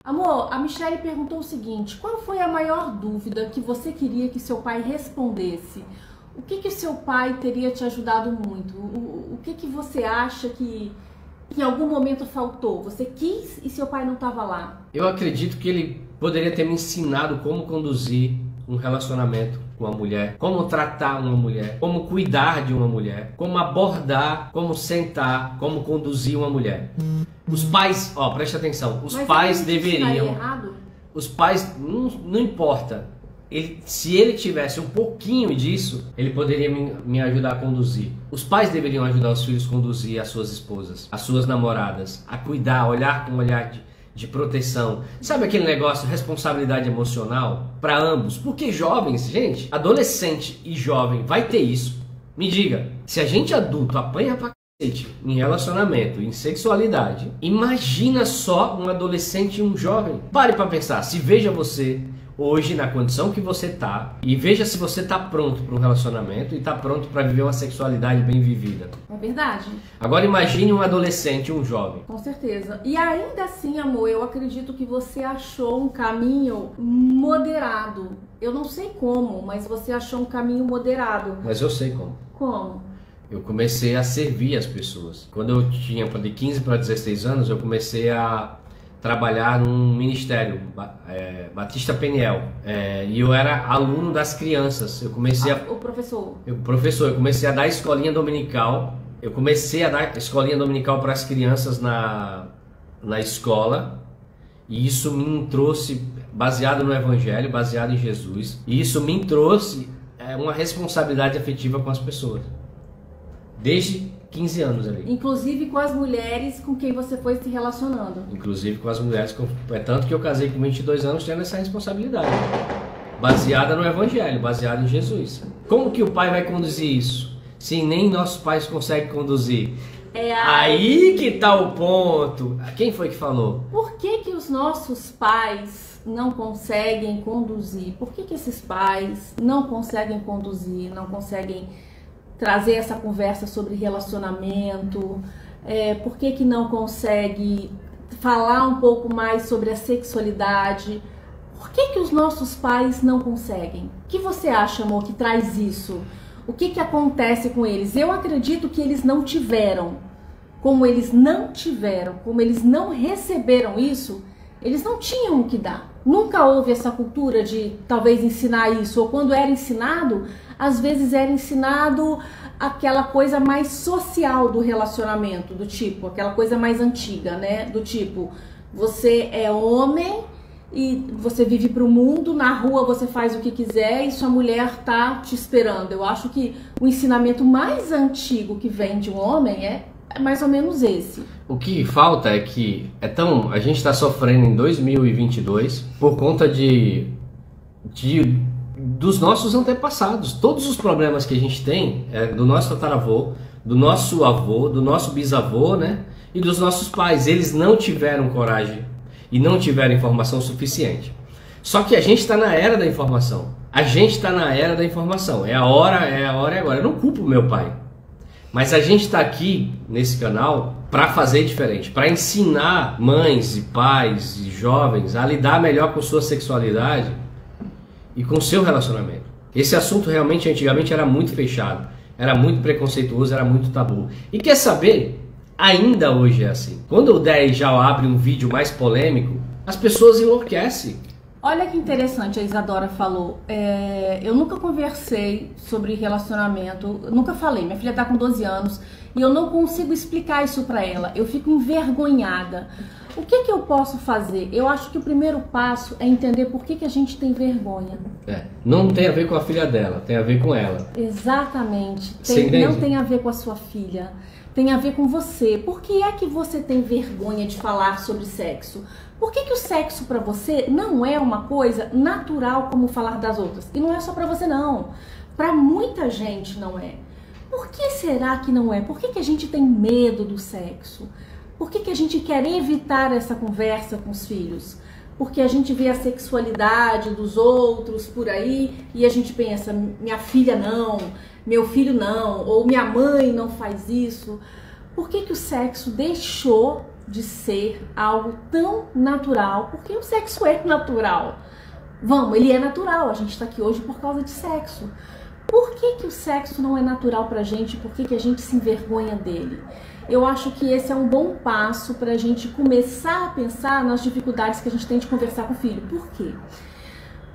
Amor, a Michelle perguntou o seguinte: qual foi a maior dúvida que você queria que seu pai respondesse? O que seu pai teria te ajudado muito? O que você acha que em algum momento faltou? Você quis e seu pai não estava lá? Eu acredito que ele poderia ter me ensinado como conduzir um relacionamento com uma mulher, como tratar uma mulher, como cuidar de uma mulher, como abordar, como sentar, como conduzir uma mulher. Os pais, ó, preste atenção, os pais deveriam... errado? Os pais, não importa, se ele tivesse um pouquinho disso, ele poderia me ajudar a conduzir. Os pais deveriam ajudar os filhos a conduzir as suas esposas, as suas namoradas, a cuidar, olhar com um olhar de proteção. Sabe aquele negócio, responsabilidade emocional para ambos? Porque jovens, gente, adolescente e jovem vai ter isso. Me diga, se a gente adulto apanha pra cacete em relacionamento, em sexualidade, imagina só um adolescente e um jovem. Pare para pensar, se veja você hoje na condição que você tá e veja se você tá pronto para um relacionamento e tá pronto para viver uma sexualidade bem vivida. É verdade. Agora imagine um adolescente, um jovem. Com certeza. E ainda assim, amor, eu acredito que você achou um caminho moderado. Eu não sei como, mas você achou um caminho moderado. Mas eu sei como. Como? Eu comecei a servir as pessoas. Quando eu tinha de 15 para 16 anos, eu comecei a trabalhar num ministério, Batista Peniel, e eu era aluno das crianças. Eu comecei o professor. Eu comecei a dar escolinha dominical. Eu comecei a dar escolinha dominical para as crianças na escola, e isso me trouxe, baseado no Evangelho, baseado em Jesus, e isso me trouxe uma responsabilidade afetiva com as pessoas. Desde 15 anos ali. Inclusive com as mulheres com quem você foi se relacionando. Inclusive com as mulheres. É tanto que eu casei com 22 anos tendo essa responsabilidade. Baseada no Evangelho, baseada em Jesus. Como que o pai vai conduzir isso? Se nem nossos pais conseguem conduzir. Aí que tá o ponto. Quem foi que falou? Por que os nossos pais não conseguem conduzir? Por que esses pais não conseguem conduzir, não conseguem trazer essa conversa sobre relacionamento? Por que não consegue falar um pouco mais sobre a sexualidade? Por que os nossos pais não conseguem? O que você acha, amor, que traz isso? O que acontece com eles? Eu acredito que eles não tiveram. Como eles não receberam isso, eles não tinham o que dar. Nunca houve essa cultura de talvez ensinar isso, ou quando era ensinado, às vezes era ensinado aquela coisa mais social do relacionamento, do tipo, aquela coisa mais antiga, né? Do tipo, você é homem e você vive pro mundo, na rua você faz o que quiser e sua mulher tá te esperando. Eu acho que o ensinamento mais antigo que vem de um homem é mais ou menos esse. O que falta é que a gente está sofrendo em 2022 por conta dos nossos antepassados. Todos os problemas que a gente tem do nosso tataravô, do nosso avô, do nosso bisavô, né? E dos nossos pais. Eles não tiveram coragem e não tiveram informação suficiente. Só que a gente está na era da informação. A gente está na era da informação. É a hora e agora. Eu não culpo meu pai. Mas a gente está aqui nesse canal para fazer diferente, para ensinar mães e pais e jovens a lidar melhor com sua sexualidade e com seu relacionamento. Esse assunto realmente antigamente era muito fechado, era muito preconceituoso, era muito tabu. E quer saber? Ainda hoje é assim. Quando o 10 já abre um vídeo mais polêmico, as pessoas enlouquecem. Olha que interessante, a Isadora falou. Eu nunca conversei sobre relacionamento, nunca falei. Minha filha tá com 12 anos e eu não consigo explicar isso pra ela. Eu fico envergonhada. O que eu posso fazer? Eu acho que o primeiro passo é entender por que a gente tem vergonha. Não tem a ver com a filha dela, tem a ver com ela. Exatamente. Não tem a ver com a sua filha. Tem a ver com você. Por que é que você tem vergonha de falar sobre sexo? Por que o sexo pra você não é uma coisa natural como falar das outras? E não é só pra você não. Pra muita gente não é. Por que será que não é? Por que a gente tem medo do sexo? Por que a gente quer evitar essa conversa com os filhos? Porque a gente vê a sexualidade dos outros por aí e a gente pensa, minha filha não, meu filho não, ou minha mãe não faz isso. Por que o sexo deixou de ser algo tão natural, porque o sexo é natural. Vamos, ele é natural, a gente está aqui hoje por causa de sexo. Por que o sexo não é natural pra gente? Por que a gente se envergonha dele? Eu acho que esse é um bom passo para a gente começar a pensar nas dificuldades que a gente tem de conversar com o filho. Por quê?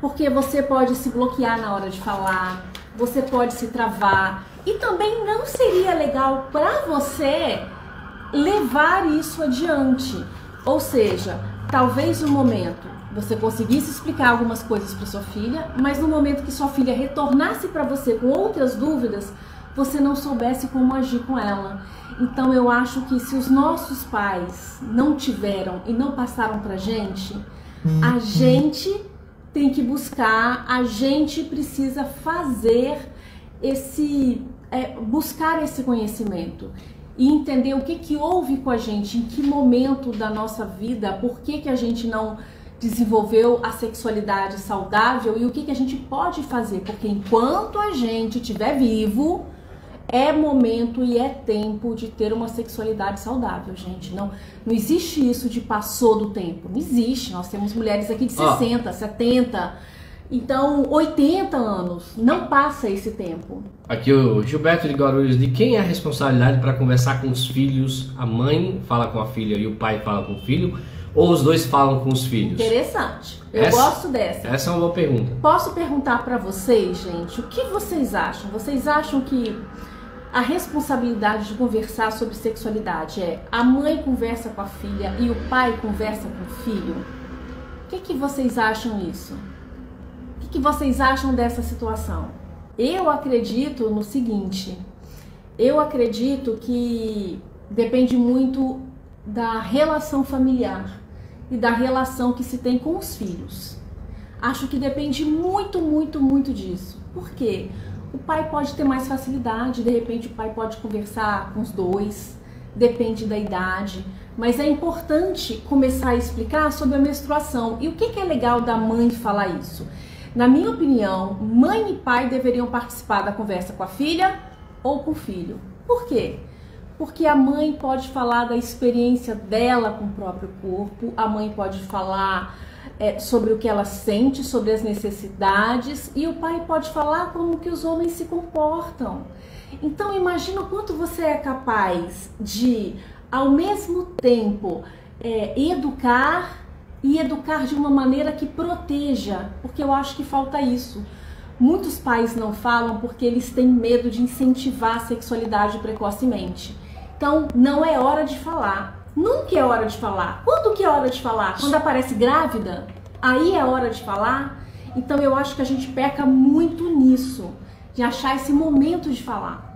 Porque você pode se bloquear na hora de falar, você pode se travar, e também não seria legal para você levar isso adiante. Ou seja, talvez no momento você conseguisse explicar algumas coisas para sua filha, mas no momento que sua filha retornasse para você com outras dúvidas, você não soubesse como agir com ela. Então eu acho que se os nossos pais não tiveram e não passaram pra gente, a gente tem que buscar, a gente precisa fazer buscar esse conhecimento e entender o que houve com a gente, em que momento da nossa vida, por que a gente não desenvolveu a sexualidade saudável e o que a gente pode fazer, porque enquanto a gente estiver vivo, é momento e é tempo de ter uma sexualidade saudável, gente. Não existe isso de passou do tempo. Não existe. Nós temos mulheres aqui de 60, 70, então 80 anos. Não passa esse tempo. Aqui o Gilberto de Guarulhos, de quem é a responsabilidade para conversar com os filhos? A mãe fala com a filha e o pai fala com o filho? Ou os dois falam com os filhos? Interessante. Eu gosto dessa. Essa é uma boa pergunta. Posso perguntar para vocês, gente, o que vocês acham? Vocês acham que a responsabilidade de conversar sobre sexualidade é a mãe conversa com a filha e o pai conversa com o filho? O que vocês acham isso? O que vocês acham dessa situação? Eu acredito no seguinte, eu acredito que depende muito da relação familiar e da relação que se tem com os filhos. Acho que depende muito, muito, muito disso. Por quê? O pai pode ter mais facilidade, de repente o pai pode conversar com os dois, depende da idade, mas é importante começar a explicar sobre a menstruação. E o que é legal da mãe falar isso? Na minha opinião, mãe e pai deveriam participar da conversa com a filha ou com o filho. Por quê? Porque a mãe pode falar da experiência dela com o próprio corpo, a mãe pode falar sobre o que ela sente, sobre as necessidades, e o pai pode falar como que os homens se comportam. Então imagina o quanto você é capaz de, ao mesmo tempo, educar e educar de uma maneira que proteja, porque eu acho que falta isso. Muitos pais não falam porque eles têm medo de incentivar a sexualidade precocemente. Então não é hora de falar. Nunca é hora de falar. Quando que é hora de falar? Quando aparece grávida? Aí é hora de falar? Então eu acho que a gente peca muito nisso, de achar esse momento de falar.